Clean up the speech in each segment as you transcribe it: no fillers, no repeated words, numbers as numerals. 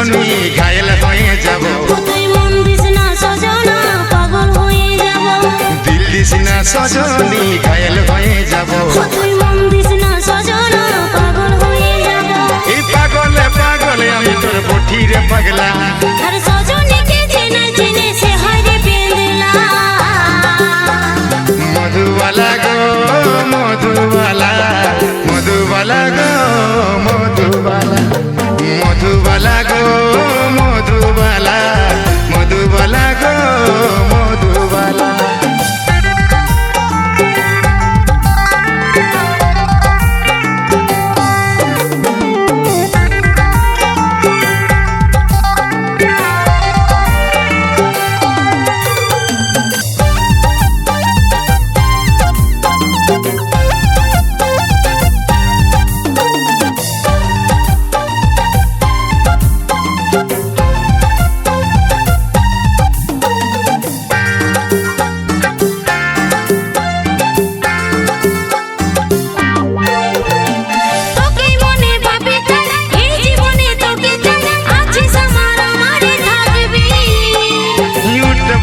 সজনী ঘায়েল হয়ে যাব। তুই মন দিস না সজনা পাগল হয়ে যাব। দিল দিস না সজনী ঘায়েল হয়ে যাব। তুই মন দিস না সজনা পাগল হয়ে যাব। এই পাগলে পাগলে আমি তোর বঠি রে পাগলা। আর সজনীকে চেনে চেনে সে হয় রে পেন্দলা। মধুবালা গো মধুবালা, মধুবালা গো মধুবালা, মধুবালা গো মধুবালা, মধুবালা গো মধুবালা।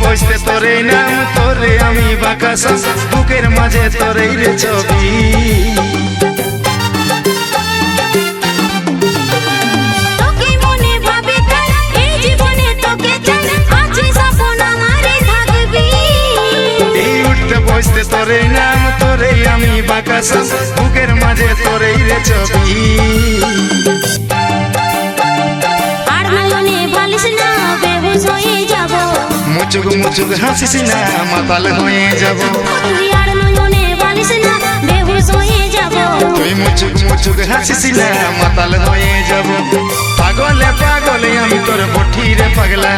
বসতে তোরে নাম তোরে আমি বাকাস বুকের মাঝে তোরে রে ছবি। এই উঠতে বসতে তোরে নাম তোরে আমি বাকাস বুকের মাঝে তোরে রে ছবি। আর নয়নে বালিশ না বেহুশ হয়ে যাব। মুচুক মুচুক হাসিস না মাতাল হয়ে যাব। তুই আর নয়নে বালিশ না বেহুশ হয়ে যাব। তুই মুচুক মুচুক হাসিস না মাতাল হয়ে যাব। পাগলে পাগলে আমি তোর বঠি রে পাগলা।